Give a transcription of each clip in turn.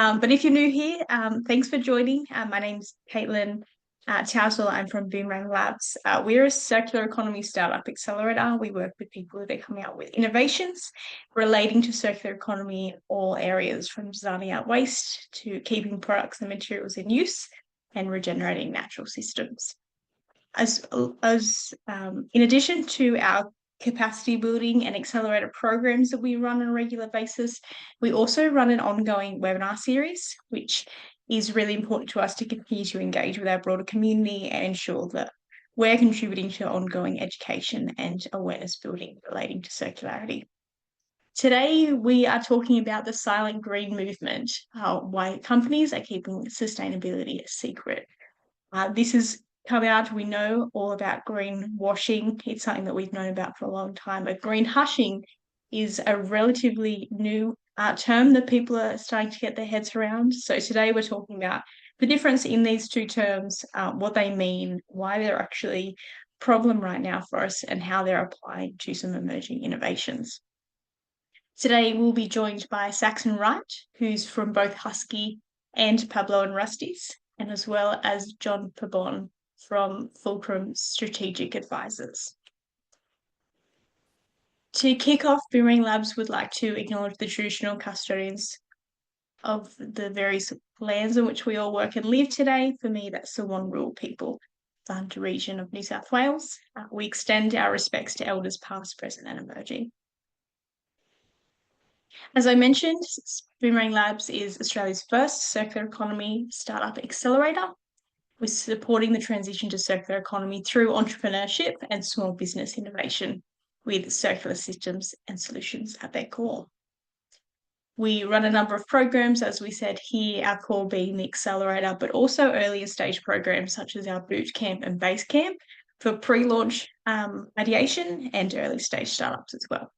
But if you're new here, thanks for joining. My name's Caitlin Towsell. I'm from Boomerang Labs. We're a circular economy startup accelerator. We work with people that are coming out with innovations relating to circular economy in all areas, from designing out waste to keeping products and materials in use and regenerating natural systems. In addition to our capacity building and accelerator programs that we run on a regular basis, we also run an ongoing webinar series, which is really important to us to continue to engage with our broader community and ensure that we're contributing to ongoing education and awareness building relating to circularity. Today, we are talking about the silent green movement, why companies are keeping sustainability a secret. This is come out, we know all about greenwashing. It's something that we've known about for a long time. But greenhushing is a relatively new term that people are starting to get their heads around. So today we're talking about the difference in these two terms, what they mean, why they're actually a problem right now for us, and how they're applied to some emerging innovations. Today we'll be joined by Saxon Wright, who's from both Huskee and Pablo and Rusty's, and as well as John Pabon from Fulcrum Strategic Advisors. To kick off, Boomerang Labs would like to acknowledge the traditional custodians of the various lands in which we all work and live today. For me, that's the Wanneroo people, the Hunter region of New South Wales. We extend our respects to elders past, present and emerging. As I mentioned, Boomerang Labs is Australia's first circular economy startup accelerator. We're supporting the transition to circular economy through entrepreneurship and small business innovation with circular systems and solutions at their core. We run a number of programs, as we said here, our core being the accelerator, but also earlier stage programs such as our boot camp and base camp for pre-launch ideation and early stage startups as well.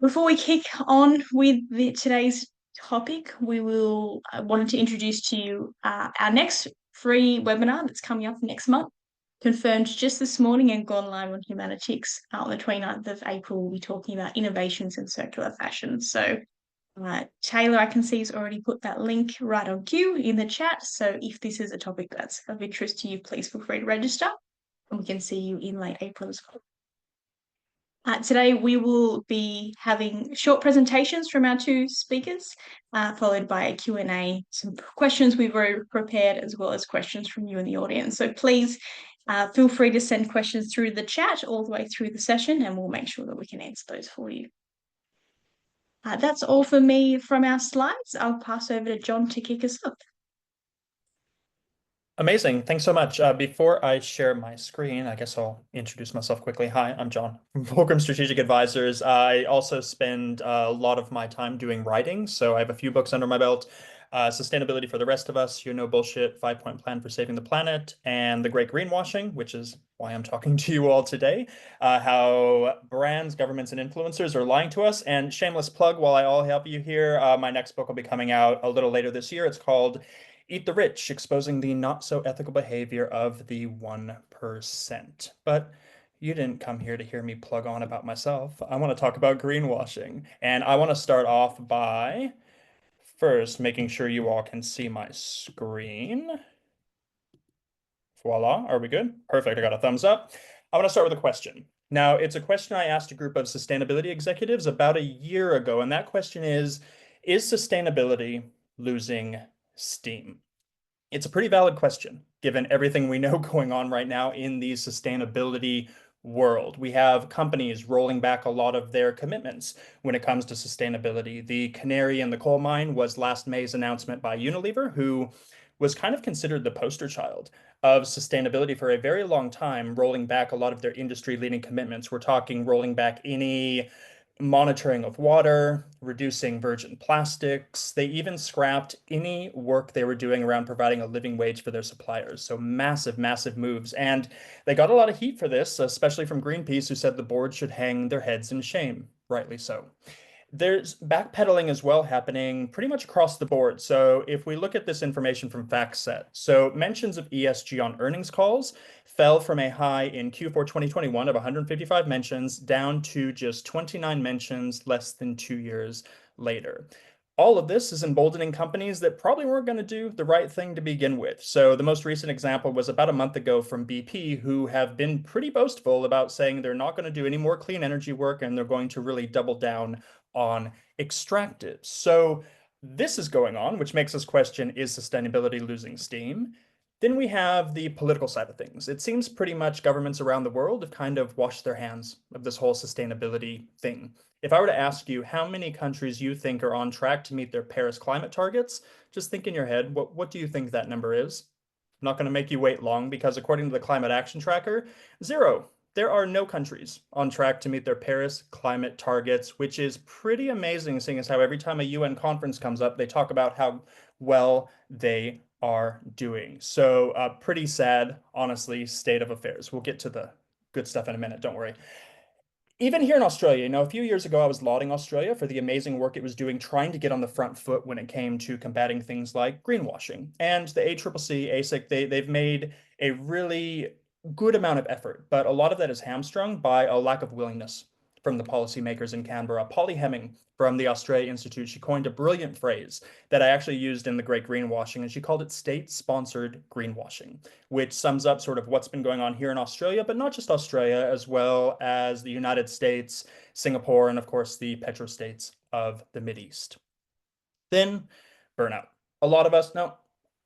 Before we kick on with today's topic, I wanted to introduce to you our next free webinar that's coming up next month, confirmed just this morning and gone live on Humanitics on the 29th of April. We'll be talking about innovations in circular fashion. So Taylor, I can see, has already put that link right on cue in the chat. So if this is a topic that's of interest to you, please feel free to register, and we can see you in late April as well. Today, we will be having short presentations from our two speakers, followed by a Q&A, some questions we've already prepared, as well as questions from you in the audience. So please feel free to send questions through the chat all the way through the session, and we'll make sure that we can answer those for you. That's all for me from our slides. I'll pass over to John to kick us off. Amazing. Thanks so much. Before I share my screen, I guess I'll introduce myself quickly. Hi, I'm John from Fulcrum Strategic Advisors. I also spend a lot of my time doing writing, so I have a few books under my belt. Sustainability for the Rest of Us, You're No Bullshit, 5-Point Plan for Saving the Planet, and The Great Greenwashing, which is why I'm talking to you all today, how brands, governments, and influencers are lying to us. And shameless plug, while I all help you here, my next book will be coming out a little later this year. It's called Eat the Rich, Exposing the Not So Ethical Behavior of the 1%. But you didn't come here to hear me plug on about myself. I want to talk about greenwashing. And I want to start off by first making sure you all can see my screen. Voila, are we good? Perfect, I got a thumbs up. I want to start with a question. Now, it's a question I asked a group of sustainability executives about a year ago, and that question is sustainability losing steam? It's a pretty valid question, given everything we know going on right now in the sustainability world. We have companies rolling back a lot of their commitments when it comes to sustainability. The canary in the coal mine was last May's announcement by Unilever, who was kind of considered the poster child of sustainability for a very long time, rolling back a lot of their industry-leading commitments. We're talking rolling back any monitoring of water, reducing virgin plastics. They even scrapped any work they were doing around providing a living wage for their suppliers. So massive, massive moves. And they got a lot of heat for this, especially from Greenpeace, who said the board should hang their heads in shame, rightly so. There's backpedaling as well happening pretty much across the board. So if we look at this information from FactSet, so mentions of ESG on earnings calls fell from a high in Q4 2021 of 155 mentions down to just 29 mentions less than 2 years later. all of this is emboldening companies that probably weren't going to do the right thing to begin with. So the most recent example was about a month ago from BP, who have been pretty boastful about saying they're not going to do any more clean energy work and they're going to really double down on extractives. So this is going on, which makes us question, is sustainability losing steam? Then we have the political side of things. It seems pretty much governments around the world have kind of washed their hands of this whole sustainability thing. If I were to ask you how many countries you think are on track to meet their Paris climate targets, just think in your head, what do you think that number is? I'm not going to make you wait long because according to the Climate Action Tracker, zero. There are no countries on track to meet their Paris climate targets, which is pretty amazing, seeing as how every time a UN conference comes up, they talk about how well they are doing. So, pretty sad, honestly, state of affairs. We'll get to the good stuff in a minute, don't worry. Even here in Australia, a few years ago, I was lauding Australia for the amazing work it was doing trying to get on the front foot when it came to combating things like greenwashing. And the ACCC, ASIC, they've made a really good amount of effort, but a lot of that is hamstrung by a lack of willingness from the policymakers in Canberra. Polly Hemming from the Australia Institute, she coined a brilliant phrase that I actually used in the Great Greenwashing, and she called it state-sponsored greenwashing, which sums up sort of what's been going on here in Australia, but not just Australia, as well as the United States, Singapore, and of course the petrostates of the Mideast. Then burnout. A lot of us, no,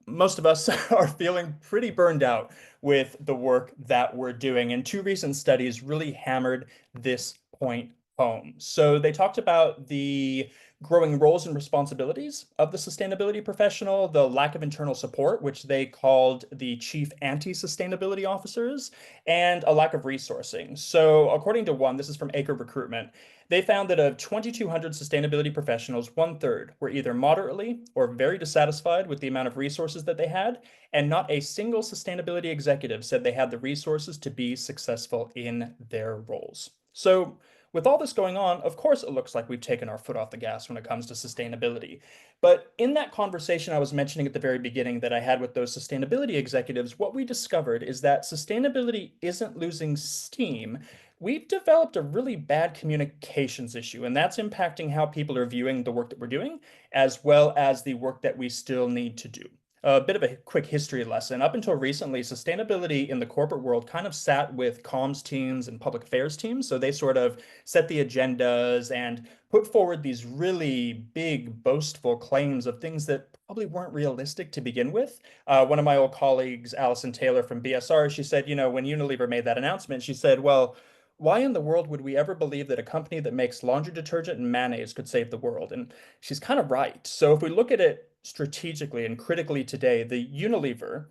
most of us are feeling pretty burned out with the work that we're doing. And two recent studies really hammered this point home. So they talked about the growing roles and responsibilities of the sustainability professional, the lack of internal support, which they called the chief anti-sustainability officers, and a lack of resourcing. So according to one, this is from Acre Recruitment, they found that of 2,200 sustainability professionals, one-third were either moderately or very dissatisfied with the amount of resources that they had, and not a single sustainability executive said they had the resources to be successful in their roles. So with all this going on, of course, it looks like we've taken our foot off the gas when it comes to sustainability. But in that conversation I was mentioning at the very beginning that I had with those sustainability executives, what we discovered is that sustainability isn't losing steam. We've developed a really bad communications issue, and that's impacting how people are viewing the work that we're doing, as well as the work that we still need to do. A bit of a quick history lesson. Up until recently, sustainability in the corporate world kind of sat with comms teams and public affairs teams. So they sort of set the agendas and put forward these really big, boastful claims of things that probably weren't realistic to begin with. One of my old colleagues, Alison Taylor from BSR, she said, when Unilever made that announcement, she said, well, why in the world would we ever believe that a company that makes laundry detergent and mayonnaise could save the world? And she's kind of right. So if we look at it strategically and critically today, the Unilever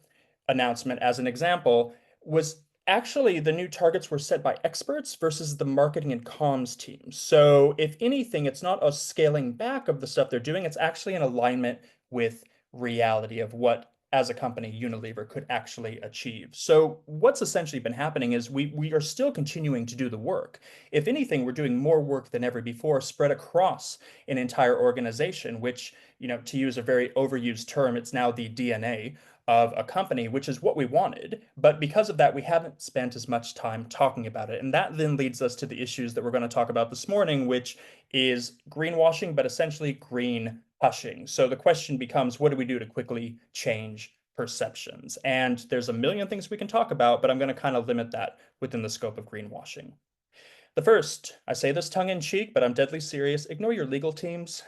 announcement, as an example, was actually the new targets were set by experts versus the marketing and comms team. So if anything, it's not a scaling back of the stuff they're doing, it's actually an alignment with reality of what as a company Unilever could actually achieve. So what's essentially been happening is we are still continuing to do the work. If anything, we're doing more work than ever before spread across an entire organization, which, to use a very overused term, it's now the DNA of a company, which is what we wanted. But because of that, we haven't spent as much time talking about it. And that then leads us to the issues that we're going to talk about this morning, which is greenwashing, but essentially green hushing. So the question becomes, what do we do to quickly change perceptions? And there's a million things we can talk about, but I'm going to kind of limit that within the scope of greenwashing. The first, I say this tongue in cheek, but I'm deadly serious. Ignore your legal teams.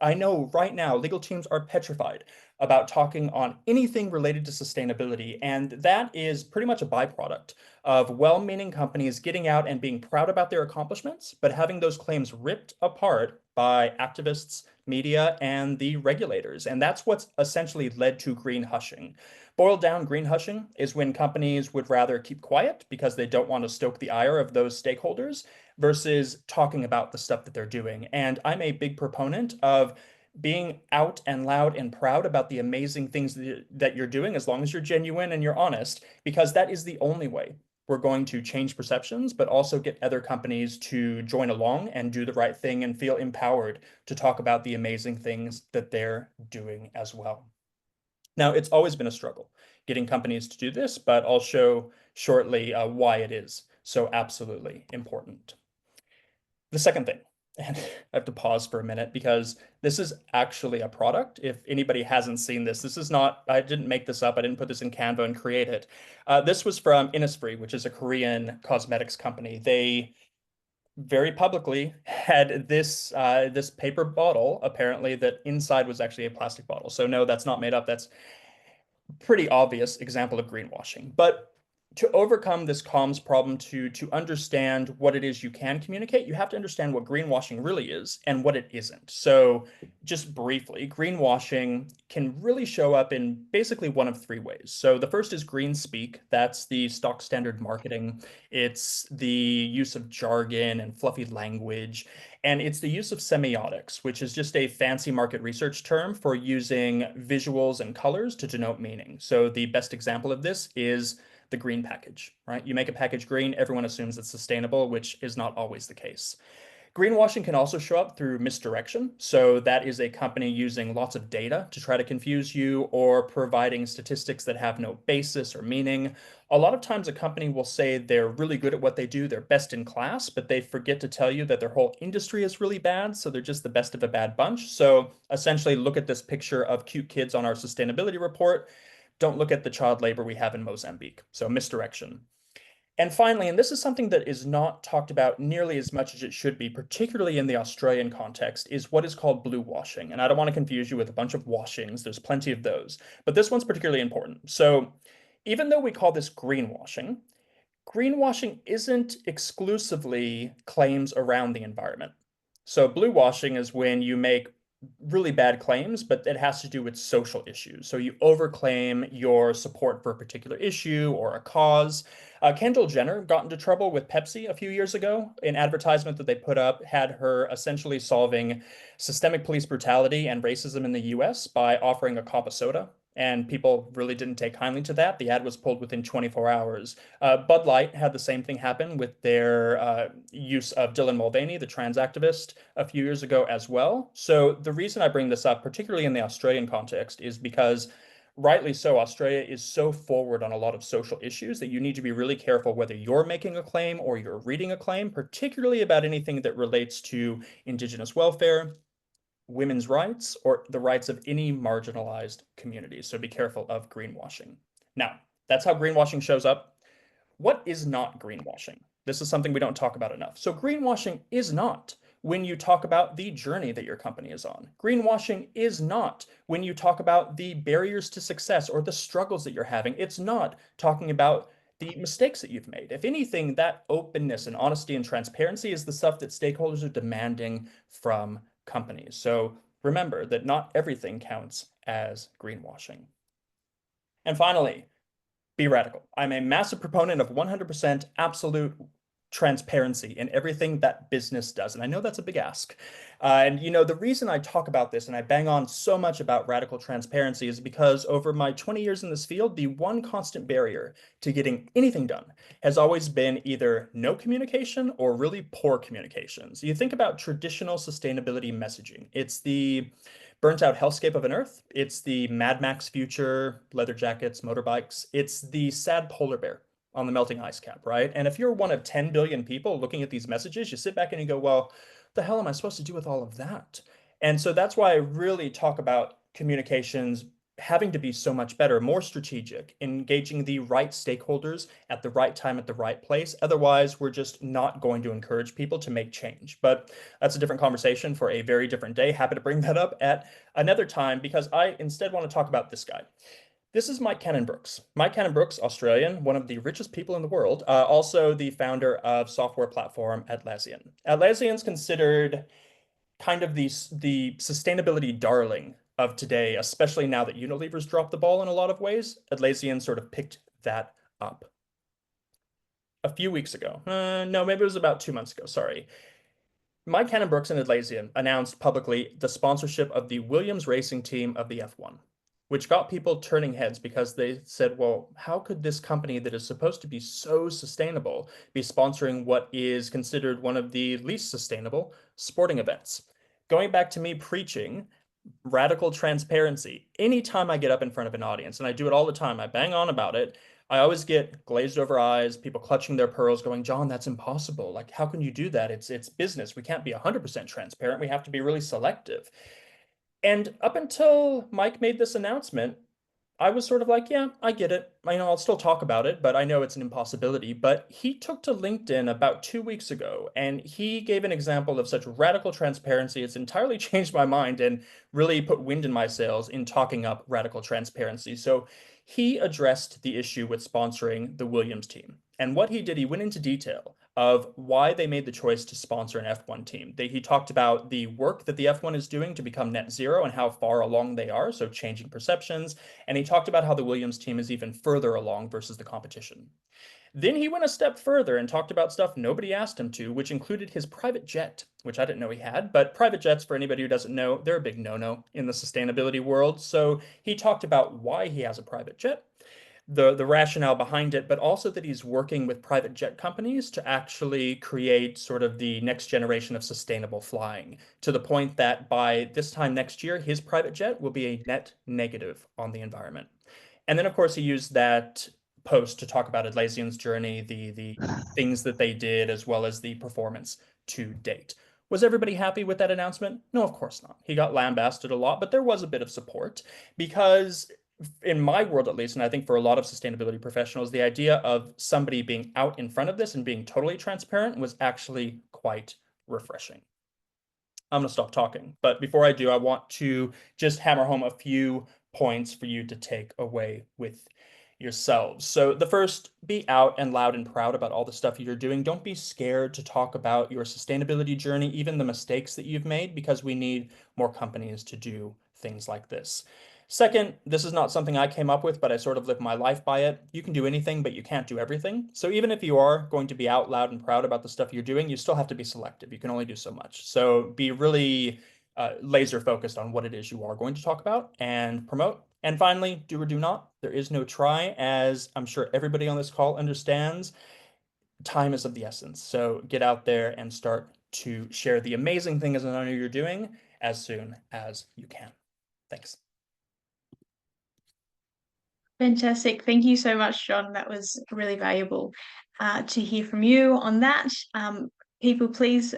I know right now legal teams are petrified about talking on anything related to sustainability, and that is pretty much a byproduct of well-meaning companies getting out and being proud about their accomplishments, but having those claims ripped apart by activists, media, and the regulators. And that's what's essentially led to green hushing. Boiled down, green hushing is when companies would rather keep quiet because they don't want to stoke the ire of those stakeholders versus talking about the stuff that they're doing. And I'm a big proponent of being out and loud and proud about the amazing things that you're doing, as long as you're genuine and you're honest, because that is the only way we're going to change perceptions, but also get other companies to join along and do the right thing and feel empowered to talk about the amazing things that they're doing as well. Now, it's always been a struggle getting companies to do this, but I'll show shortly why it is so absolutely important. The second thing, and I have to pause for a minute because this is actually a product. If anybody hasn't seen this, this is not, I didn't make this up. I didn't put this in Canva and create it. This was from Innisfree, which is a Korean cosmetics company. They very publicly had this paper bottle, apparently, that inside was actually a plastic bottle. So no, that's not made up. That's pretty obvious example of greenwashing. But to overcome this comms problem, to understand what it is you can communicate, you have to understand what greenwashing really is and what it isn't. So just briefly, greenwashing can really show up in basically one of three ways. So the first is green speak. That's the stock standard marketing. It's the use of jargon and fluffy language. And it's the use of semiotics, which is just a fancy market research term for using visuals and colors to denote meaning. So the best example of this is the green package, right? You make a package green, everyone assumes it's sustainable, which is not always the case. Greenwashing can also show up through misdirection. So that is a company using lots of data to try to confuse you or providing statistics that have no basis or meaning. A lot of times a company will say they're really good at what they do, they're best in class, but they forget to tell you that their whole industry is really bad, so they're just the best of a bad bunch. So essentially look at this picture of cute kids on our sustainability report. Don't look at the child labor we have in Mozambique. So misdirection. And finally, and this is something that is not talked about nearly as much as it should be, particularly in the Australian context, is what is called blue washing. And I don't want to confuse you with a bunch of washings, there's plenty of those, but this one's particularly important. So even though we call this greenwashing, greenwashing isn't exclusively claims around the environment. So blue washing is when you make really bad claims, but it has to do with social issues. So you overclaim your support for a particular issue or a cause. Kendall Jenner got into trouble with Pepsi a few years ago. An advertisement that they put up had her essentially solving systemic police brutality and racism in the US by offering a cup of soda. And people really didn't take kindly to that. The ad was pulled within 24 hours. Bud Light had the same thing happen with their use of Dylan Mulvaney, the trans activist, a few years ago as well. So the reason I bring this up, particularly in the Australian context, is because rightly so, Australia is so forward on a lot of social issues that you need to be really careful whether you're making a claim or you're reading a claim, particularly about anything that relates to Indigenous welfare, women's rights, or the rights of any marginalized communities. So be careful of greenwashing. Now, that's how greenwashing shows up. What is not greenwashing? This is something we don't talk about enough. So greenwashing is not when you talk about the journey that your company is on. Greenwashing is not when you talk about the barriers to success or the struggles that you're having. It's not talking about the mistakes that you've made. If anything, that openness and honesty and transparency is the stuff that stakeholders are demanding from companies. So remember that not everything counts as greenwashing. And finally, be radical. I'm a massive proponent of 100% absolute transparency in everything that business does. And I know that's a big ask. And the reason I talk about this and I bang on so much about radical transparency is because over my 20 years in this field, the one constant barrier to getting anything done has always been either no communication or really poor communications. You think about traditional sustainability messaging. It's the burnt out hellscape of an Earth. It's the Mad Max future, leather jackets, motorbikes. It's the sad polar bear on the melting ice cap, right? And if you're one of 10 billion people looking at these messages, you sit back and you go, well, what the hell am I supposed to do with all of that? And so that's why I really talk about communications having to be so much better, more strategic, engaging the right stakeholders at the right time, at the right place. Otherwise, we're just not going to encourage people to make change. But that's a different conversation for a very different day. Happy to bring that up at another time because I instead want to talk about this guy. This is Mike Cannon-Brookes. Mike Cannon-Brookes, Australian, one of the richest people in the world, also the founder of software platform Atlassian. Atlassian's considered kind of the sustainability darling of today, especially now that Unilever's dropped the ball in a lot of ways. Atlassian sort of picked that up. A few weeks ago, no, maybe it was about 2 months ago, sorry. Mike Cannon-Brookes and Atlassian announced publicly the sponsorship of the Williams racing team of the F1, which got people turning heads because they said, well, how could this company that is supposed to be so sustainable be sponsoring what is considered one of the least sustainable sporting events? Going back to me preaching radical transparency, anytime I get up in front of an audience, and I do it all the time, I bang on about it, I always get glazed over eyes, people clutching their pearls going, John, that's impossible. Like, how can you do that? It's business. We can't be 100% transparent. We have to be really selective. And up until Mike made this announcement, I was sort of like, yeah, I get it. I'll still talk about it, but I know it's an impossibility. But he took to LinkedIn about 2 weeks ago and he gave an example of such radical transparency. It's entirely changed my mind and really put wind in my sails in talking up radical transparency. So he addressed the issue with sponsoring the Williams team. And what he did, he went into detail of why they made the choice to sponsor an F1 team. He talked about the work that the F1 is doing to become net zero and how far along they are, so changing perceptions. And he talked about how the Williams team is even further along versus the competition. Then he went a step further and talked about stuff nobody asked him to, which included his private jet, which I didn't know he had. But private jets, for anybody who doesn't know, they're a big no-no in the sustainability world. So he talked about why he has a private jet, the rationale behind it, but also that he's working with private jet companies to actually create sort of the next generation of sustainable flying, to the point that by this time next year, his private jet will be a net negative on the environment. And then, of course, he used that post to talk about Atlassian's journey, the things that they did, as well as the performance to date. Was everybody happy with that announcement? No, of course not. He got lambasted a lot, but there was a bit of support because in my world at least, and I think for a lot of sustainability professionals, the idea of somebody being out in front of this and being totally transparent was actually quite refreshing. I'm going to stop talking, but before I do, I want to just hammer home a few points for you to take away with yourselves. So the first, be out and loud and proud about all the stuff you're doing. Don't be scared to talk about your sustainability journey, even the mistakes that you've made, because we need more companies to do things like this. Second, this is not something I came up with, but I sort of live my life by it. You can do anything, but you can't do everything. So even if you are going to be out loud and proud about the stuff you're doing, you still have to be selective. You can only do so much. So be really laser focused on what it is you are going to talk about and promote. And finally, do or do not. There is no try, as I'm sure everybody on this call understands. Time is of the essence. So get out there and start to share the amazing things I know you're doing as soon as you can. Thanks. Fantastic. Thank you so much, John. That was really valuable to hear from you on that. People, please,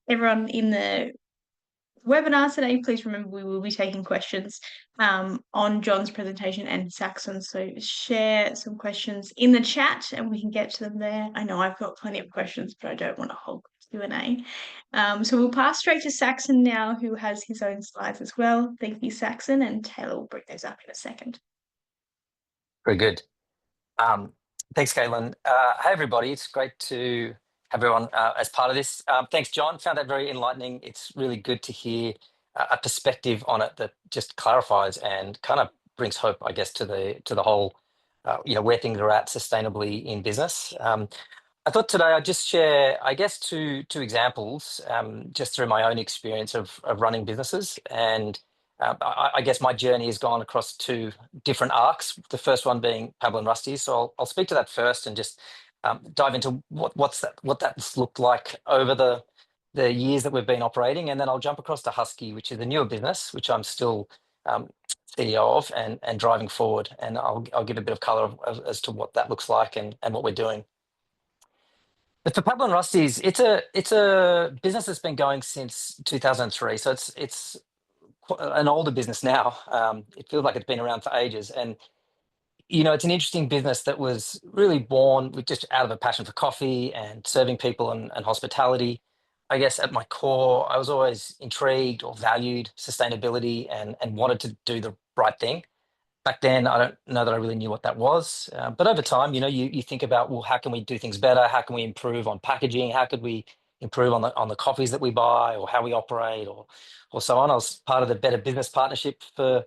everyone in the webinar today, please remember we will be taking questions on John's presentation and Saxon. So share some questions in the chat and we can get to them there. I know I've got plenty of questions, but I don't want to hog Q&A. So we'll pass straight to Saxon now, who has his own slides as well. Thank you, Saxon, and Taylor will bring those up in a second. Very good. Thanks, Caitlin. Hey, everybody. It's great to have everyone as part of this. Thanks, John. Found that very enlightening. It's really good to hear a perspective on it that just clarifies and kind of brings hope, I guess, to the whole, where things are at sustainably in business. I thought today I'd just share, I guess, two examples just through my own experience of running businesses. And I guess my journey has gone across two different arcs. The first one being Pablo and Rusty's. So I'll speak to that first and just dive into what that's looked like over the years that we've been operating, and then I'll jump across to Huskee, which is a newer business, which I'm still CEO of and driving forward. And I'll give a bit of color as to what that looks like and what we're doing. But for Pablo and Rusty's, it's a business that's been going since 2003. So it's an older business now. It feels like it's been around for ages. And, it's an interesting business that was really born with just out of a passion for coffee and serving people and hospitality. I guess at my core, I was always intrigued or valued sustainability and wanted to do the right thing. Back then, I don't know that I really knew what that was. But over time, you think about, well, how can we do things better? How can we improve on packaging? How could we improve on the coffees that we buy or how we operate or so on? I was part of the Better Business Partnership for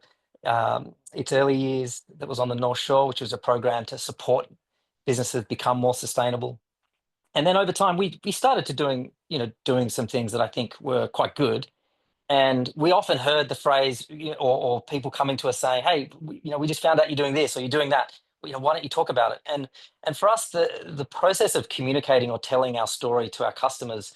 its early years that was on the North Shore, which was a program to support businesses become more sustainable. And then over time, we started to doing some things that I think were quite good. And we often heard the phrase, or people coming to us saying, "Hey, we just found out you're doing this or you're doing that. Why don't you talk about it?" And for us, the process of communicating or telling our story to our customers,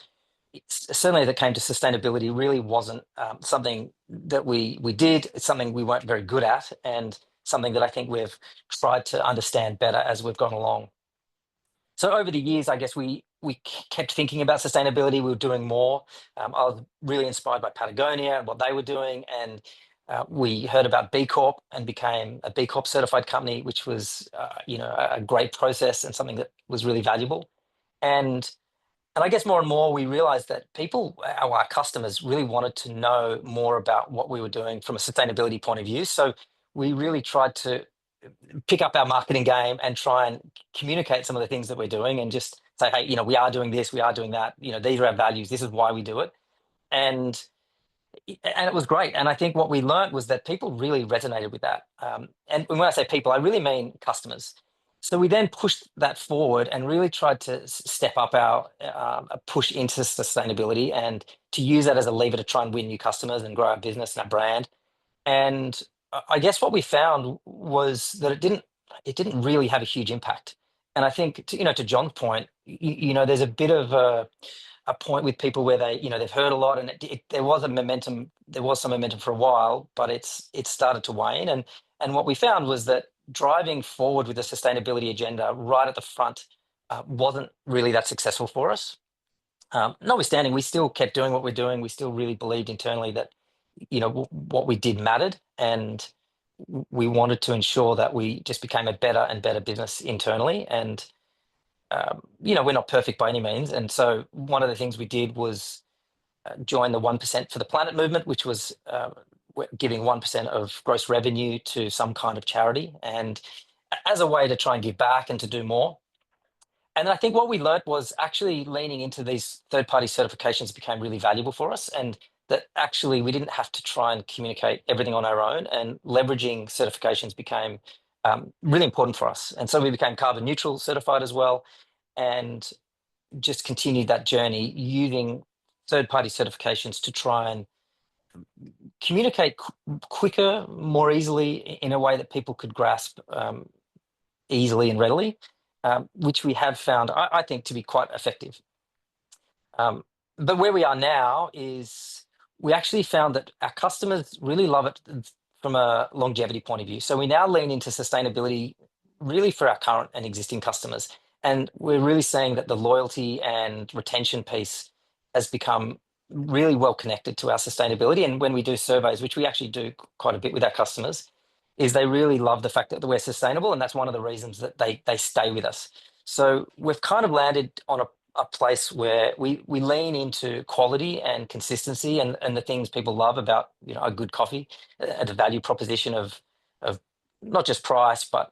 certainly that came to sustainability, really wasn't something that we did. It's something we weren't very good at, and something that I think we've tried to understand better as we've gone along. So over the years, I guess we kept thinking about sustainability. We were doing more. I was really inspired by Patagonia and what they were doing, and we heard about B Corp and became a B Corp certified company, which was a great process and something that was really valuable. And I guess more and more we realized that people, our customers, really wanted to know more about what we were doing from a sustainability point of view. So we really tried to pick up our marketing game and try and communicate some of the things that we're doing and just say, hey, we are doing this, we are doing that, these are our values, this is why we do it. And it was great. And I think what we learned was that people really resonated with that. And when I say people, I really mean customers. So we then pushed that forward and really tried to step up our push into sustainability and to use that as a lever to try and win new customers and grow our business and our brand. And I guess what we found was that it didn't really have a huge impact. And I think to John's point, there's a bit of a point with people where they've heard a lot, and there was some momentum for a while, but it started to wane. And what we found was that driving forward with the sustainability agenda right at the front wasn't really that successful for us. Notwithstanding, we still kept doing what we're doing. We still really believed internally that what we did mattered, and we wanted to ensure that we just became a better and better business internally. And we're not perfect by any means, and so one of the things we did was join the 1% for the Planet movement, which was giving 1% of gross revenue to some kind of charity, and as a way to try and give back and to do more. And I think what we learned was actually leaning into these third-party certifications became really valuable for us, and that actually we didn't have to try and communicate everything on our own, and leveraging certifications became really important for us. And so we became carbon neutral certified as well, and just continued that journey using third-party certifications to try and communicate quicker, more easily, in a way that people could grasp easily and readily, which we have found, I think, to be quite effective. But where we are now is we actually found that our customers really love it from a longevity point of view. So we now lean into sustainability really for our current and existing customers. And we're really seeing that the loyalty and retention piece has become really well connected to our sustainability. And when we do surveys, which we actually do quite a bit with our customers, is they really love the fact that we're sustainable. And that's one of the reasons that they stay with us. So we've kind of landed on a place where we lean into quality and consistency and the things people love about a good coffee, the value proposition of not just price, but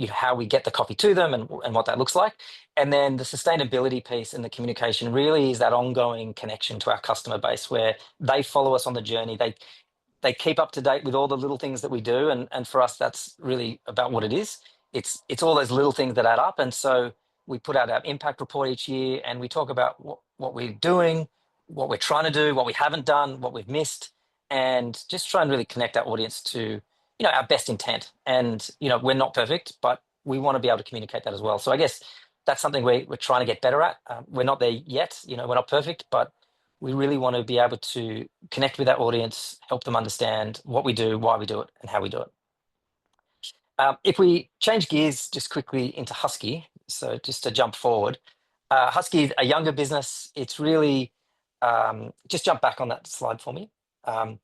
how we get the coffee to them and what that looks like. And then the sustainability piece and the communication really is that ongoing connection to our customer base where they follow us on the journey. They keep up to date with all the little things that we do. And for us, that's really about what it is. It's all those little things that add up. And so we put out our impact report each year, and we talk about what we're doing, what we're trying to do, what we haven't done, what we've missed, and just try and really connect our audience to our best intent. And we're not perfect, but we want to be able to communicate that as well. So I guess that's something we're trying to get better at. We're not there yet. We're not perfect, but we really want to be able to connect with our audience, help them understand what we do, why we do it, and how we do it. If we change gears just quickly into Huskee, so just to jump forward, Huskee is a younger business. It's really, just jump back on that slide for me, because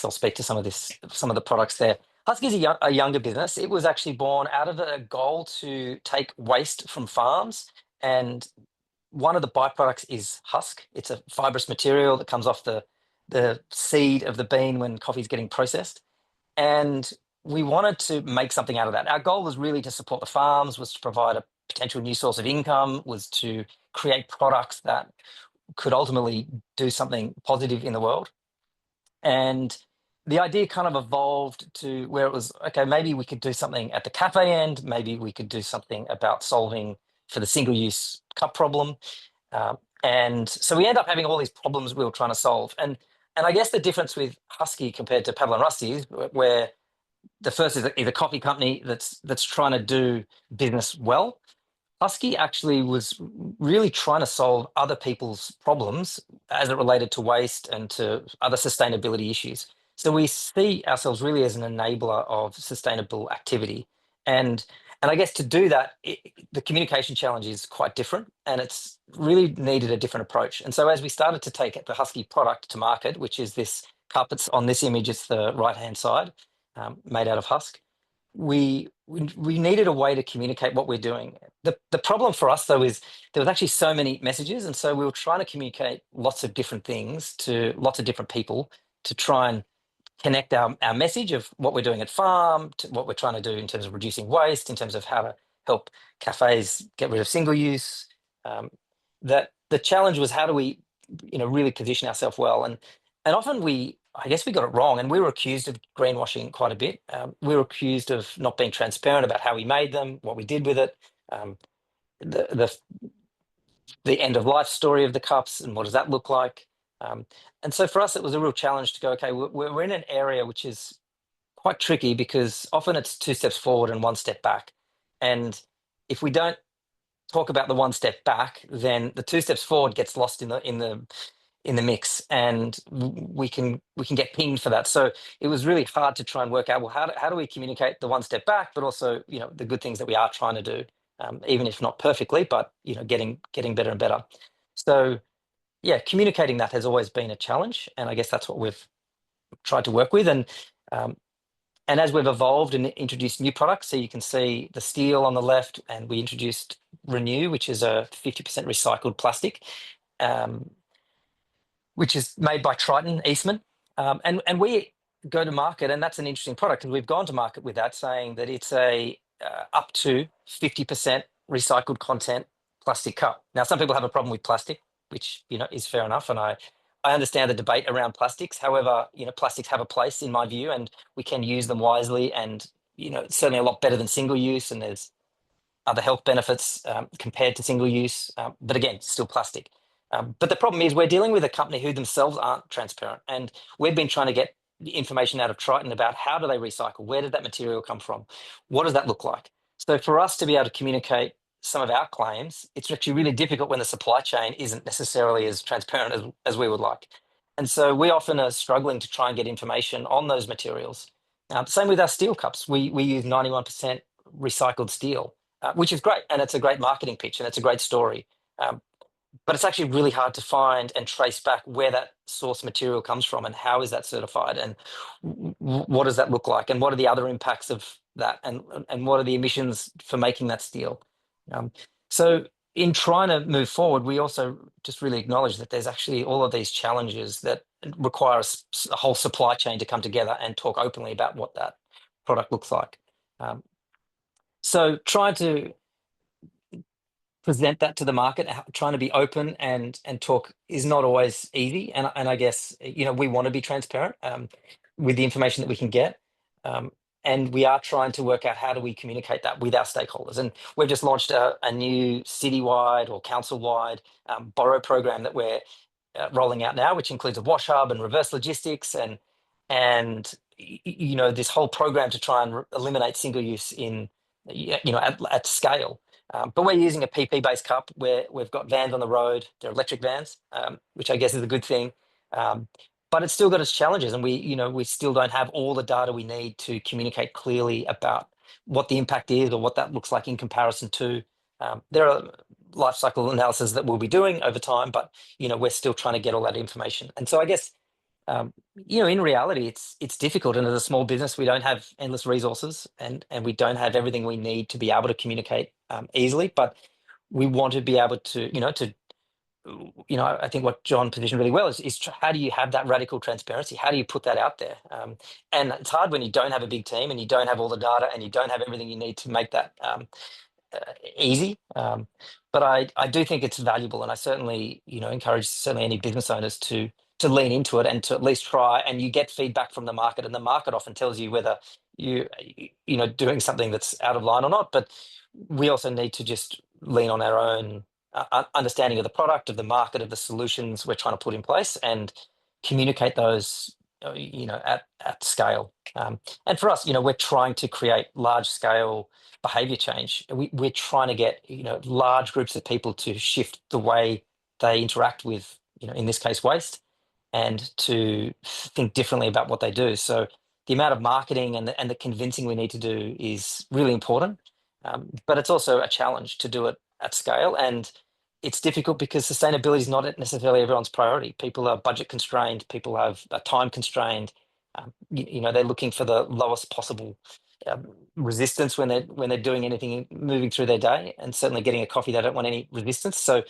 I'll speak to some of the products there. Huskee is a younger business. It was actually born out of a goal to take waste from farms, and one of the byproducts is husk. It's a fibrous material that comes off the seed of the bean when coffee is getting processed. And we wanted to make something out of that. Our goal was really to support the farms, was to provide a potential new source of income, was to create products that could ultimately do something positive in the world. And the idea kind of evolved to where it was, okay, maybe we could do something at the cafe end, maybe we could do something about solving for the single-use cup problem. And so we end up having all these problems we were trying to solve. And I guess the difference with Huskee compared to Pebble and Rusty is where the first is a coffee company that's trying to do business well. Huskee actually was really trying to solve other people's problems as it related to waste and to other sustainability issues. So we see ourselves really as an enabler of sustainable activity. And I guess to do that, the communication challenge is quite different, and it's really needed a different approach. And so as we started to take the Huskee product to market, which is this cup that's on this image, it's the right-hand side, made out of husk, we needed a way to communicate what we're doing. The problem for us, though, is there was actually so many messages, and so we were trying to communicate lots of different things to lots of different people to try and connect our message of what we're doing at farm to what we're trying to do in terms of reducing waste, in terms of how to help cafes get rid of single use. That the challenge was, how do we, really position ourselves well? And often I guess we got it wrong, and we were accused of greenwashing quite a bit. We were accused of not being transparent about how we made them, what we did with it, the end of life story of the cups, and what does that look like. And so for us, it was a real challenge to go, okay, we're in an area which is quite tricky, because often it's 2 steps forward and 1 step back. And if we don't talk about the 1 step back, then the 2 steps forward gets lost in the mix, and we can get pinged for that. So it was really hard to try and work out, well, how do we communicate the 1 step back, but also, the good things that we are trying to do, even if not perfectly, but getting better and better. So yeah, communicating that has always been a challenge, and I guess that's what we've tried to work with. And as we've evolved and introduced new products, so you can see the steel on the left, and we introduced Renew, which is a 50% recycled plastic, which is made by Triton Eastman. And we go to market, and that's an interesting product, because we've gone to market with that, saying that it's a up to 50% recycled content plastic cup. Now, some people have a problem with plastic, which is fair enough, and I understand the debate around plastics. However, plastics have a place, in my view, and we can use them wisely, and it's certainly a lot better than single use, and there's other health benefits compared to single use, but again, still plastic. But the problem is, we're dealing with a company who themselves aren't transparent, and we've been trying to get the information out of Triton about how do they recycle, where did that material come from, what does that look like. So for us to be able to communicate some of our claims, it's actually really difficult when the supply chain isn't necessarily as transparent as we would like. And so we often are struggling to try and get information on those materials. Same with our steel cups. We use 91% recycled steel, which is great, and it's a great marketing pitch, and it's a great story. But it's actually really hard to find and trace back where that source material comes from, and how is that certified, and what does that look like, and what are the other impacts of that, and what are the emissions for making that steel. So in trying to move forward, we also just really acknowledge that there's actually all of these challenges that require a whole supply chain to come together and talk openly about what that product looks like. So trying to present that to the market, trying to be open and talk is not always easy. And I guess, we want to be transparent with the information that we can get. And we are trying to work out how do we communicate that with our stakeholders. And we've just launched a new citywide or council-wide borrow program that we're rolling out now, which includes a wash hub and reverse logistics, and this whole program to try and eliminate single use at scale. But we're using a PP-based cup, where we've got vans on the road. They're electric vans, which I guess is a good thing. But it's still got its challenges, and we still don't have all the data we need to communicate clearly about what the impact is, or what that looks like in comparison to. There are life cycle analysis that we'll be doing over time, but we're still trying to get all that information. And so I guess in reality, it's difficult. And as a small business, we don't have endless resources, and we don't have everything we need to be able to communicate easily. But we want to be able to, I think what John positioned really well is how do you have that radical transparency? How do you put that out there? And it's hard when you don't have a big team, and you don't have all the data, and you don't have everything you need to make that easy. But I do think it's valuable, and I certainly encourage any business owners to lean into it, and to at least try. And you get feedback from the market, and the market often tells you whether you doing something that's out of line or not. But we also need to just lean on our own understanding of the product, of the market, of the solutions we're trying to put in place, and communicate those at scale. And for us, we're trying to create large scale behavior change. We're trying to get large groups of people to shift the way they interact with in this case, waste. and to think differently about what they do. So the amount of marketing and the convincing we need to do is really important, but it's also a challenge to do it at scale. And it's difficult because sustainability is not necessarily everyone's priority. People are budget constrained, people are time constrained. They're looking for the lowest possible resistance when they're doing anything, moving through their day, and certainly getting a coffee, they don't want any resistance. So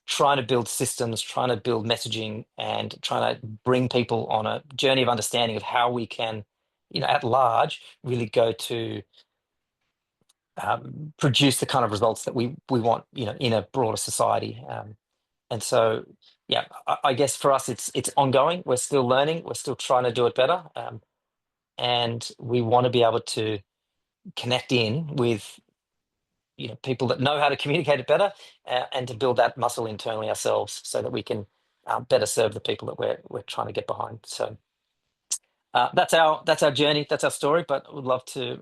trying to build systems, trying to build messaging, and trying to bring people on a journey of understanding of how we can, at large, really go to produce the kind of results that we want, in a broader society. And so, yeah, I guess for us, it's ongoing. We're still learning. We're still trying to do it better, and we want to be able to connect in with people that know how to communicate it better, and to build that muscle internally ourselves so that we can better serve the people that we're trying to get behind. So that's our journey, that's our story. But would love to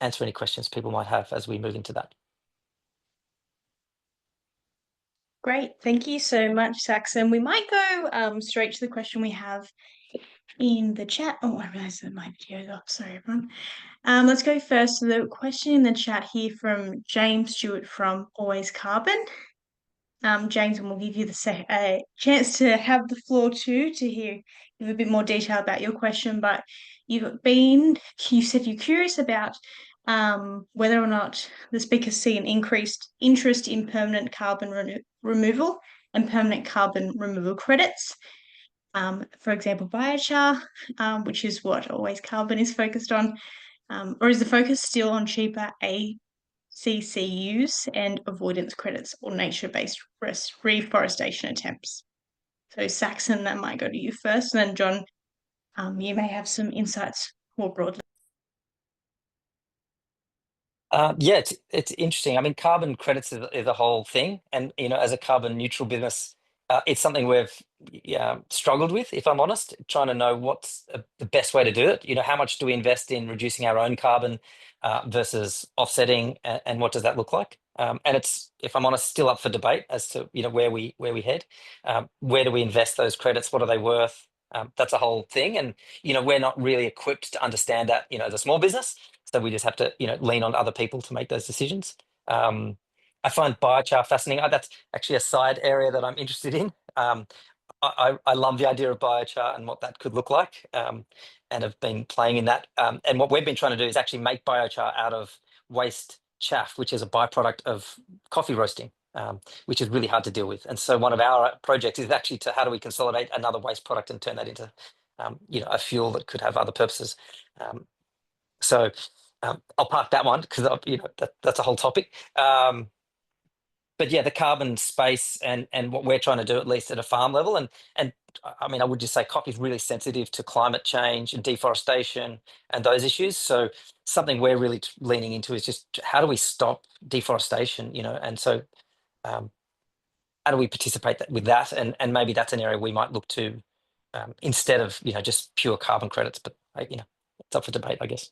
answer any questions people might have as we move into that. Great, thank you so much, Saxon. We might go straight to the question we have in the chat. Oh, I realised that my video's off. Sorry, everyone. Let's go first to the question in the chat here from James Stewart from Always Carbon. James, and we'll give you the chance to have the floor too, to give a bit more detail about your question. But you said you're curious about whether or not the speakers see an increased interest in permanent carbon removal and permanent carbon removal credits. For example, biochar, which is what Always Carbon is focused on, or is the focus still on cheaper CCUs and avoidance credits or nature-based reforestation attempts? So Saxon, that might go to you first, and then John, you may have some insights more broadly. Yeah, it's interesting. I mean, carbon credits is a whole thing, and as a carbon neutral business, it's something we've struggled with, if I'm honest, trying to know what's the best way to do it. How much do we invest in reducing our own carbon versus offsetting, and what does that look like? And it's, if I'm honest, still up for debate as to where we head. Where do we invest those credits? What are they worth? That's a whole thing, and we're not really equipped to understand that as a small business. So we just have to, lean on other people to make those decisions. I find biochar fascinating. That's actually a side area that I'm interested in. I love the idea of biochar and what that could look like, and have been playing in that. And what we've been trying to do is actually make biochar out of waste chaff, which is a byproduct of coffee roasting, which is really hard to deal with. And so one of our projects is actually to how do we consolidate another waste product and turn that into, a fuel that could have other purposes. So I'll park that one because that's a whole topic. But yeah, the carbon space and what we're trying to do, at least at a farm level, and I mean, I would just say coffee is really sensitive to climate change and deforestation and those issues. So something we're really leaning into is just how do we stop deforestation, and so how do we participate with that, and maybe that's an area we might look to instead of just pure carbon credits. But it's up for debate, I guess.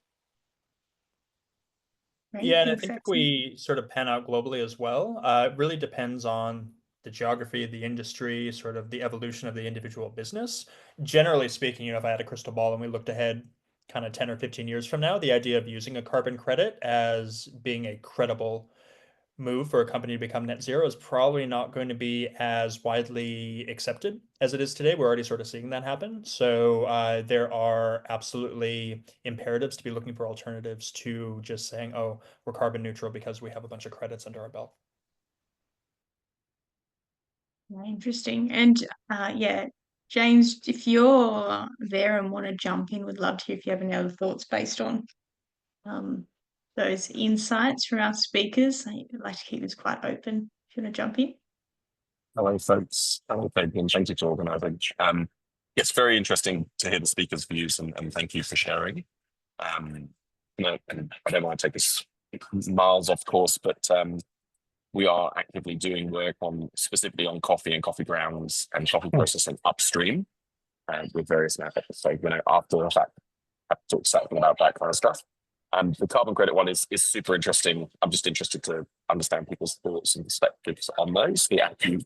Right, Yeah, and I thanks, think if Saxon. we sort of pan out globally as well, it really depends on the geography, the industry, sort of the evolution of the individual business. Generally speaking, if I had a crystal ball and we looked ahead kind of 10 or 15 years from now, the idea of using a carbon credit as being a credible move for a company to become net zero is probably not going to be as widely accepted as it is today. We're already sort of seeing that happen. So there are absolutely imperatives to be looking for alternatives to just saying, oh, we're carbon neutral because we have a bunch of credits under our belt. Yeah, interesting. And yeah, James, if you're there and want to jump in, would love to hear if you have any other thoughts based on those insights from our speakers. I'd like to keep this quite open if you want to jump in. Hello, folks. Hello, Fabian. Thank you for organising. It's very interesting to hear the speakers' views, and thank you for sharing. And I don't want to take this miles off course, but we are actively doing work specifically on coffee and coffee grounds and coffee processing upstream, with various methods. So after the fact, I have to talk something about that kind of stuff. The carbon credit one is super interesting. I'm just interested to understand people's thoughts and perspectives on those. The active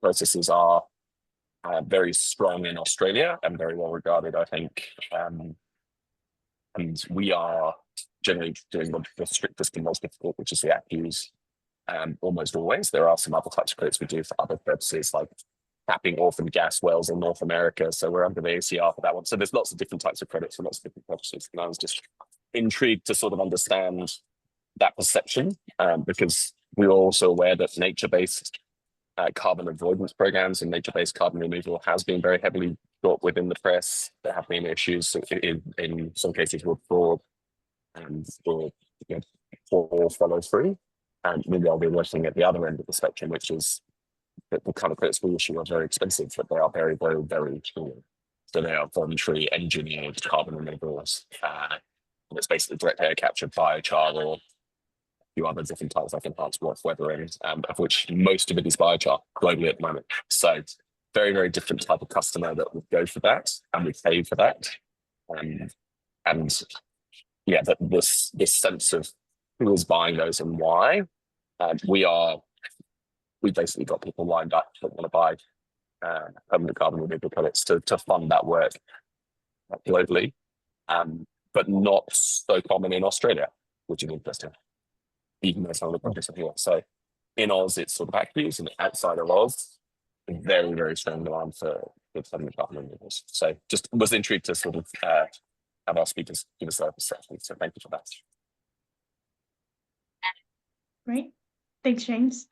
processes are very strong in Australia and very well regarded, I think. And we are generally doing the strictest and most difficult, which is the accuse. Almost always. There are some other types of credits we do for other purposes, like tapping orphan gas wells in North America. So we're under the ACR for that one. So there's lots of different types of credits for lots of different purposes. And I was just intrigued to sort of understand that perception, because we were also aware that nature-based carbon avoidance programs and nature-based carbon removal has been very heavily brought within the press. There have been issues in some cases with fraud and for follow through. And meanwhile, we're working at the other end of the spectrum, which is that the kind of credits we issue are very expensive, but they are very, very, very cool. So they are voluntary engineered carbon removals. And it's basically direct air capture, biochar, or a few other different types like enhanced rough weathering, of which most of it is biochar globally at the moment. So very, very different type of customer that would go for that and would pay for that. And yeah, that this sense of who is buying those and why. We basically got people lined up that want to buy permanent carbon removal credits to fund that work globally, but not so common in Australia, which is interesting, even though some of the projects are here. So in Oz, it's sort of active, and outside of Oz, very, very strong demand for permanent carbon removals. So just was intrigued to sort of have our speakers give us their perspective. So thank you for that. Great. Thanks, James.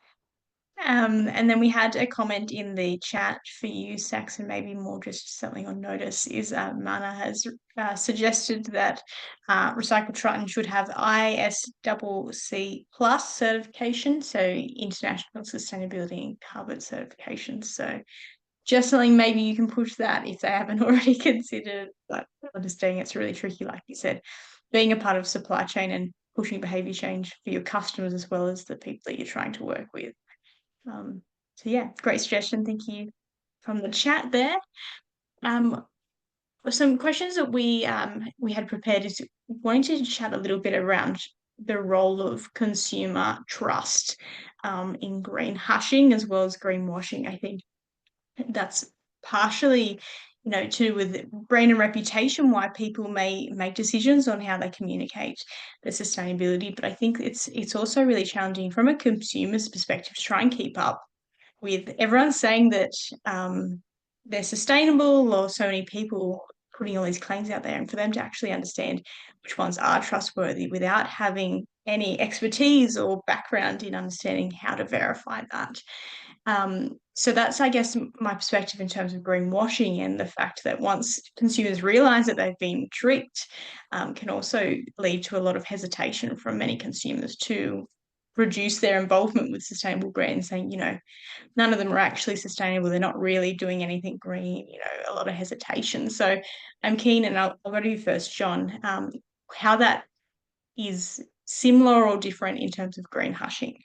And then we had a comment in the chat for you, Saxon, maybe more just something on notice, is Mana has suggested that Recycle Triton should have ISCC plus certification, so International Sustainability and Carbon certification. So just something maybe you can push that if they haven't already considered, but understanding it's really tricky, like you said, being a part of supply chain and pushing behavior change for your customers as well as the people that you're trying to work with. So yeah, great suggestion. Thank you from the chat there. Some questions that we had prepared is wanting to chat a little bit around the role of consumer trust in greenhushing as well as greenwashing. I think that's partially, to do with brand and reputation, why people may make decisions on how they communicate their sustainability. But I think it's also really challenging from a consumer's perspective to try and keep up with everyone saying that they're sustainable, or so many people putting all these claims out there, and for them to actually understand which ones are trustworthy without having any expertise or background in understanding how to verify that. So that's, I guess, my perspective in terms of greenwashing, and the fact that once consumers realise that they've been tricked, can also lead to a lot of hesitation from many consumers to reduce their involvement with sustainable brands, saying, none of them are actually sustainable, they're not really doing anything green, a lot of hesitation. So I'm keen, and I'll go to you first, John, how that is similar or different in terms of greenhushing.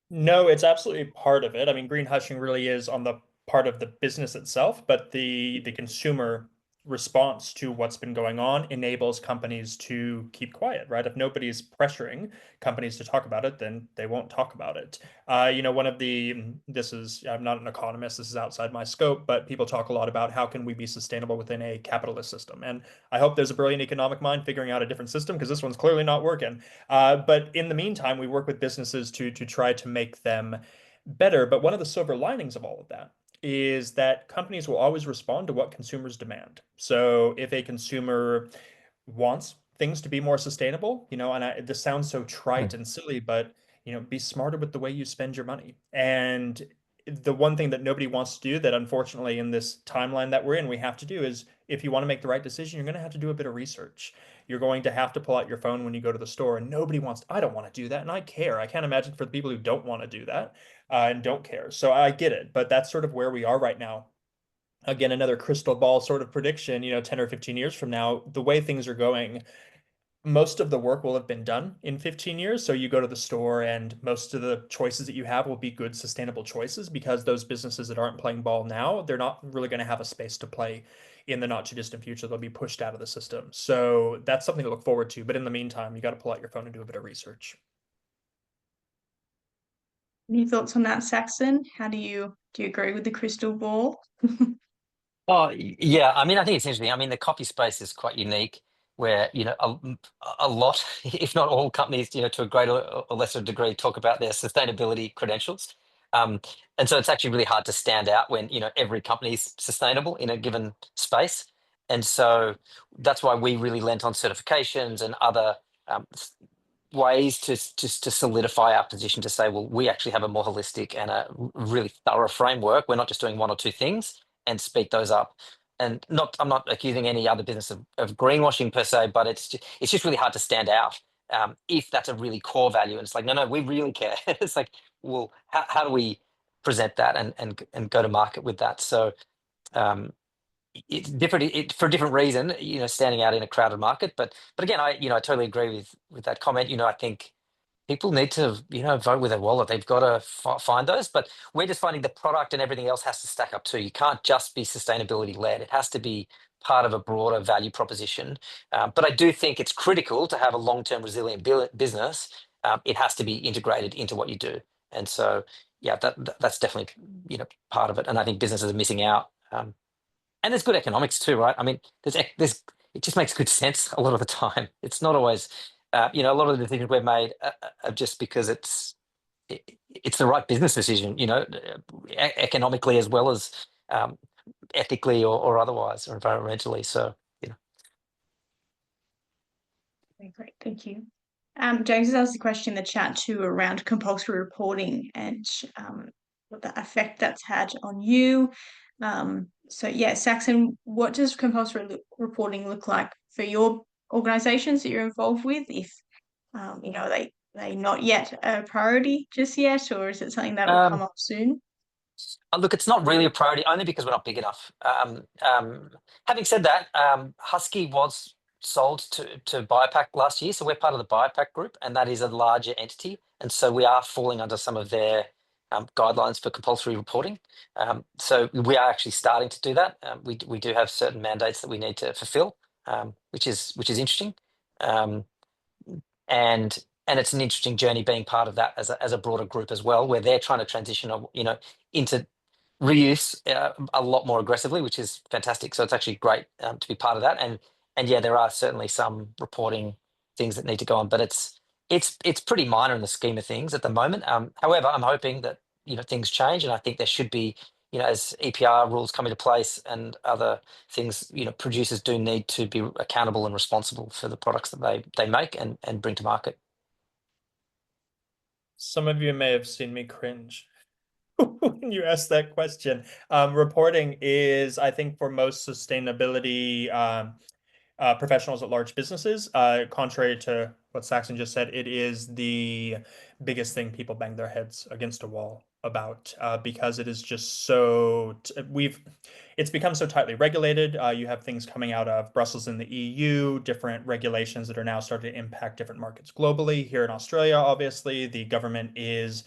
No, it's absolutely part of it. I mean, greenhushing really is on the part of the business itself, but the consumer response to what's been going on enables companies to keep quiet, right? If nobody's pressuring companies to talk about it, then they won't talk about it. One of I'm not an economist, this is outside my scope, but people talk a lot about how can we be sustainable within a capitalist system. And I hope there's a brilliant economic mind figuring out a different system, because this one's clearly not working. But in the meantime, we work with businesses to try to make them better. But one of the silver linings of all of that is that companies will always respond to what consumers demand. So if a consumer wants things to be more sustainable, and this sounds so trite and silly, but be smarter with the way you spend your money. And the one thing that nobody wants to do, that unfortunately in this timeline that we're in, we have to do, is if you want to make the right decision, you're going to have to do a bit of research. You're going to have to pull out your phone when you go to the store, and I don't want to do that. And I care. I can't imagine for the people who don't want to do that and don't care. So I get it, but that's sort of where we are right now. Again, another crystal ball sort of prediction, 10 or 15 years from now, the way things are going, most of the work will have been done in 15 years. So you go to the store and most of the choices that you have will be good, sustainable choices, because those businesses that aren't playing ball now, they're not really going to have a space to play in the not too distant future. They'll be pushed out of the system. So that's something to look forward to. But in the meantime, you got to pull out your phone and do a bit of research. Any thoughts on that, Saxon? How do you agree with the crystal ball? Oh, yeah. I mean, I think it's interesting. I mean, the copy space is quite unique where, a lot, if not all companies, to a greater or lesser degree, talk about their sustainability credentials. Um, and so it's actually really hard to stand out when, every company is sustainable in a given space. And so that's why we really lent on certifications and other ways to solidify our position to say, well, we actually have a more holistic and a really thorough framework. We're not just doing one or two things, and speak those up. And I'm not accusing any other business of greenwashing per se, but it's just really hard to stand out if that's a really core value. And it's like, no, we really care. It's like, well, how do we present that and go to market with that? So it's different for a different reason, standing out in a crowded market. But again, I totally agree with that comment. I think people need to, vote with their wallet. They've got to find those, but we're just finding the product and everything else has to stack up too. You can't just be sustainability led. It has to be part of a broader value proposition. But I do think it's critical to have a long-term resilient business. It has to be integrated into what you do. And so, yeah, that's definitely, part of it. And I think businesses are missing out. And there's good economics too, right? I mean, there's it just makes good sense a lot of the time. It's not always, a lot of the decisions we've made are just because it's the right business decision, economically as well as ethically or otherwise or environmentally. So, Okay, great, thank you. James has asked a question in the chat too around compulsory reporting and what the effect that's had on you. So yeah, Saxon, what does compulsory reporting look like for your organisations that you're involved with? If they not yet a priority just yet, or is it something that will come up soon? Look, it's not really a priority only because we're not big enough. Having said that, Huskee was sold to Biopack last year, so we're part of the Biopack group, and that is a larger entity, and so we are falling under some of their guidelines for compulsory reporting. So we are actually starting to do that. We do have certain mandates that we need to fulfill, which is interesting, and it's an interesting journey being part of that as a broader group as well, where they're trying to transition, into reuse a lot more aggressively, which is fantastic. So it's actually great to be part of that. And yeah, there are certainly some reporting things that need to go on, but it's pretty minor in the scheme of things at the moment. However, I'm hoping that things change, and I think there should be, as EPR rules come into place and other things, producers do need to be accountable and responsible for the products that they make and bring to market. Some of you may have seen me cringe when you asked that question. Reporting is, I think, for most sustainability professionals at large businesses, contrary to what Saxon just said, it is the biggest thing people bang their heads against a wall about because it is just so it's become so tightly regulated. You have things coming out of Brussels and the EU, different regulations that are now starting to impact different markets globally. Here in Australia, obviously, the government is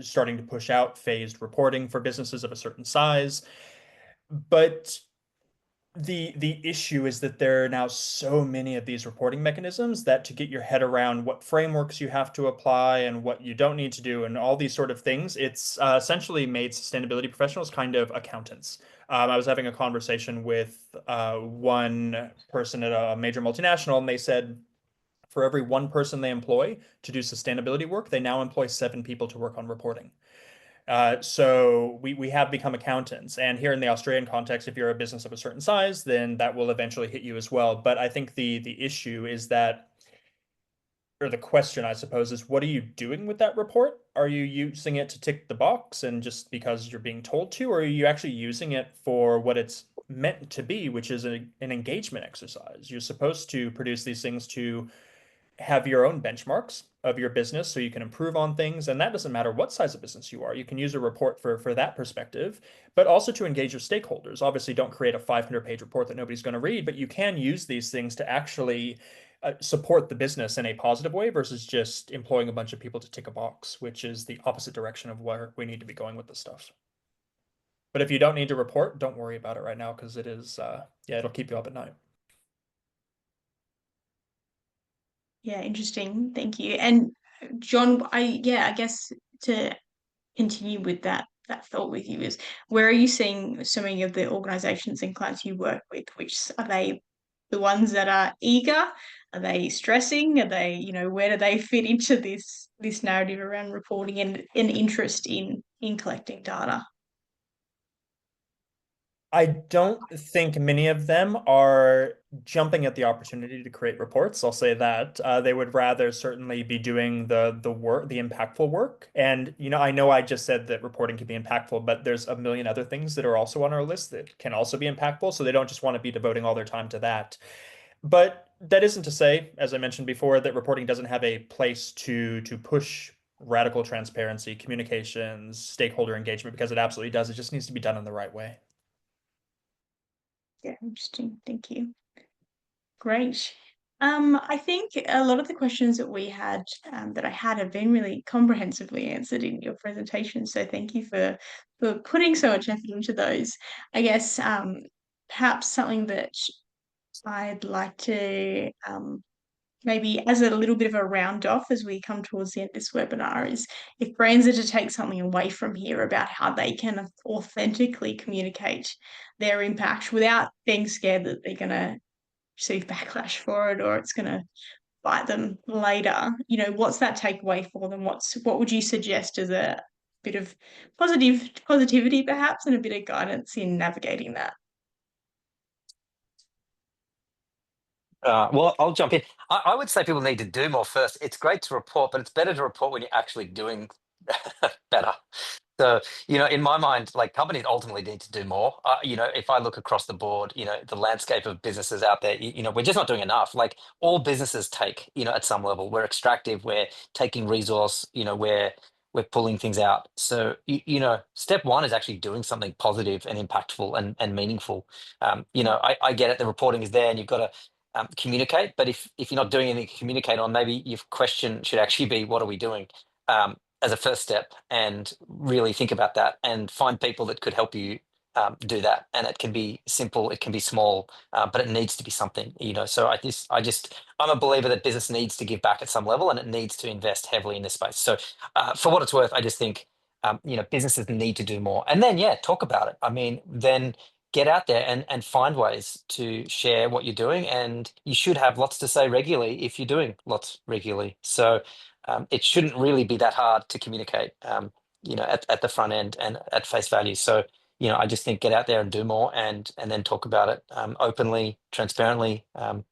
starting to push out phased reporting for businesses of a certain size. But the issue is that there are now so many of these reporting mechanisms that to get your head around what frameworks you have to apply and what you don't need to do and all these sort of things, it's essentially made sustainability professionals kind of accountants. I was having a conversation with one person at a major multinational, and they said for every one person they employ to do sustainability work, they now employ 7 people to work on reporting. So we have become accountants, and here in the Australian context, if you're a business of a certain size, then that will eventually hit you as well. But I think the issue is that, or the question, I suppose, is what are you doing with that report? Are you using it to tick the box and just because you're being told to, or are you actually using it for what it's meant to be, which is an engagement exercise? You're supposed to produce these things to have your own benchmarks of your business so you can improve on things. And that doesn't matter what size of business you are. You can use a report for that perspective, but also to engage your stakeholders. Obviously, don't create a 500-page report that nobody's going to read, but you can use these things to actually support the business in a positive way versus just employing a bunch of people to tick a box, which is the opposite direction of where we need to be going with this stuff. But if you don't need to report, don't worry about it right now because it is, yeah, it'll keep you up at night. Yeah, interesting. Thank you. And John, I guess to continue with that thought with you is, where are you seeing so many of the organizations and clients you work with? Which are they the ones that are eager? Are they stressing? Are they, where do they fit into this narrative around reporting and an interest in collecting data? I don't think many of them are jumping at the opportunity to create reports. I'll say that they would rather certainly be doing the work, the impactful work. And I know I just said that reporting can be impactful, but there's a million other things that are also on our list that can also be impactful. So they don't just want to be devoting all their time to that. But that isn't to say, as I mentioned before, that reporting doesn't have a place to push radical transparency, communications, stakeholder engagement, because it absolutely does. It just needs to be done in the right way. Yeah, interesting. Thank you. Great. I think a lot of the questions that we had, that I had, have been really comprehensively answered in your presentation. So thank you for putting so much effort into those. I guess perhaps something that I'd like to maybe as a little bit of a round off as we come towards the end of this webinar is, if brands are to take something away from here about how they can authentically communicate their impact without being scared that they're going to receive backlash for it or it's going to bite them later, what's that takeaway for them? What would you suggest as a bit of positivity perhaps, and a bit of guidance in navigating that? Well, I'll jump in. I would say people need to do more first. It's great to report, but it's better to report when you're actually doing better. So, in my mind, like, companies ultimately need to do more. If I look across the board, the landscape of businesses out there, we're just not doing enough. Like, all businesses take, at some level, we're extractive, we're taking resource, we're pulling things out. So, step one is actually doing something positive and impactful and meaningful. I get it. The reporting is there and you've got to communicate, but if you're not doing anything to communicate on, maybe your question should actually be, what are we doing? As a first step, and really think about that and find people that could help you do that. And it can be simple, it can be small, but it needs to be something, So I'm a believer that business needs to give back at some level, and it needs to invest heavily in this space. So for what it's worth, I just think businesses need to do more, and then talk about it. I mean, then get out there and find ways to share what you're doing, and you should have lots to say regularly if you're doing lots regularly. So it shouldn't really be that hard to communicate, at the front end and at face value. So, I just think get out there and do more, and then talk about it openly, transparently, and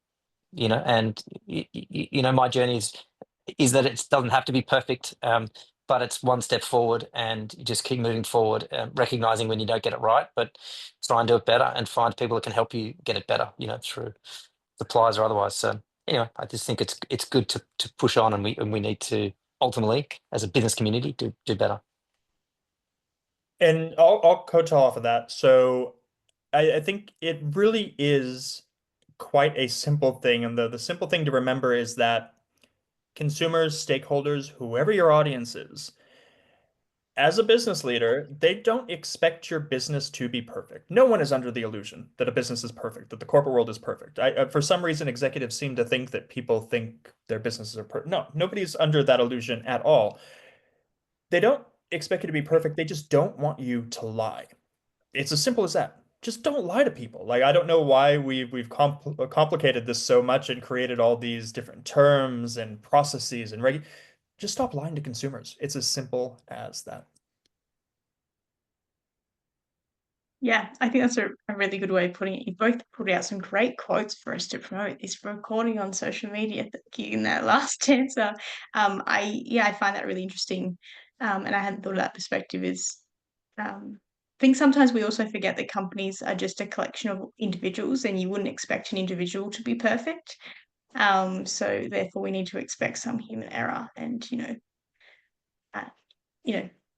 my journey is that it doesn't have to be perfect, but it's one step forward, and you just keep moving forward, recognizing when you don't get it right, but try and do it better and find people that can help you get it better, through suppliers or otherwise. So anyway, I just think it's good to push on, and we need to ultimately, as a business community, do better. And I'll coach off of that. So I think it really is quite a simple thing. And the simple thing to remember is that consumers, stakeholders, whoever your audience is, as a business leader, they don't expect your business to be perfect. No one is under the illusion that a business is perfect, that the corporate world is perfect. For some reason, executives seem to think that people think their businesses are perfect. No, nobody's under that illusion at all. They don't expect you to be perfect. They just don't want you to lie. It's as simple as that. Just don't lie to people. Like, I don't know why we've complicated this so much and created all these different terms and processes and just stop lying to consumers. It's as simple as that. Yeah, I think that's a really good way of putting it. You both put out some great quotes for us to promote this recording on social media. Thank you in that last answer. I find that really interesting. And I hadn't thought of that perspective. I think sometimes we also forget that companies are just a collection of individuals, and you wouldn't expect an individual to be perfect. So therefore we need to expect some human error and, uh,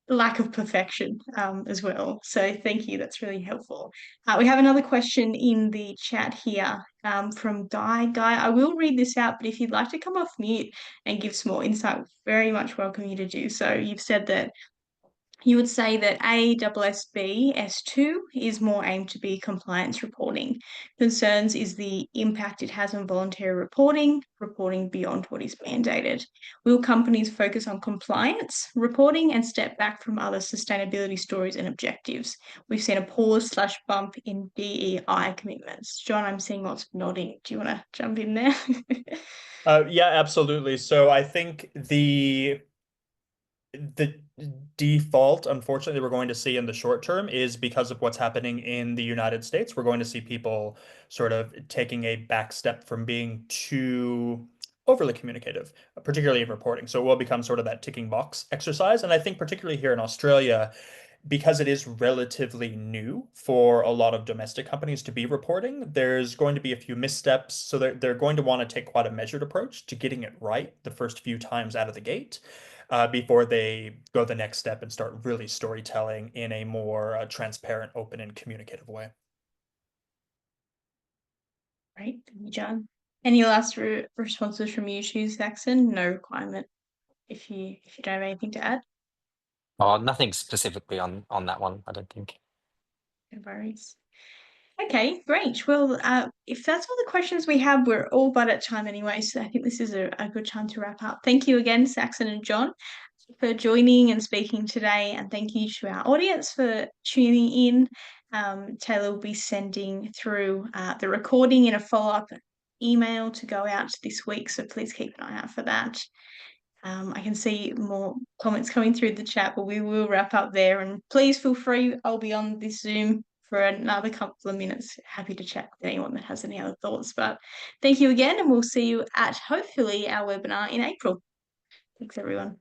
lack of perfection as well. So thank you. That's really helpful. We have another question in the chat here from Guy. Guy, I will read this out, but if you'd like to come off mute and give some more insight, very much welcome you to do so. You've said that You would say that ASSB S2 is more aimed to be compliance reporting. Concerns is the impact it has on voluntary reporting beyond what is mandated. Will companies focus on compliance reporting and step back from other sustainability stories and objectives? We've seen a pause/bump in DEI commitments. John, I'm seeing lots of nodding. Do you want to jump in there? Yeah, absolutely. So I think the default, unfortunately, we're going to see in the short term is because of what's happening in the United States. We're going to see people sort of taking a back step from being too overly communicative, particularly in reporting. So it will become sort of that ticking box exercise. And I think particularly here in Australia, because it is relatively new for a lot of domestic companies to be reporting, there's going to be a few missteps. So they're going to want to take quite a measured approach to getting it right the first few times out of the gate. Before they go the next step and start really storytelling in a more transparent, open, and communicative way. Right, thank you, John. Any last responses from you too, Saxon? No requirement if you don't have anything to add. Oh, nothing specifically on that one, I don't think. No worries. Okay, great. Well, if that's all the questions we have, we're all but at time anyway, so I think this is a good time to wrap up. Thank you again, Saxon and John, for joining and speaking today, and thank you to our audience for tuning in. Taylor will be sending through the recording in a follow-up email to go out this week, so please keep an eye out for that. I can see more comments coming through the chat, but we will wrap up there, and please feel free. I'll be on this Zoom for another couple of minutes. Happy to chat with anyone that has any other thoughts, but thank you again, and we'll see you at hopefully our webinar in April. Thanks, everyone.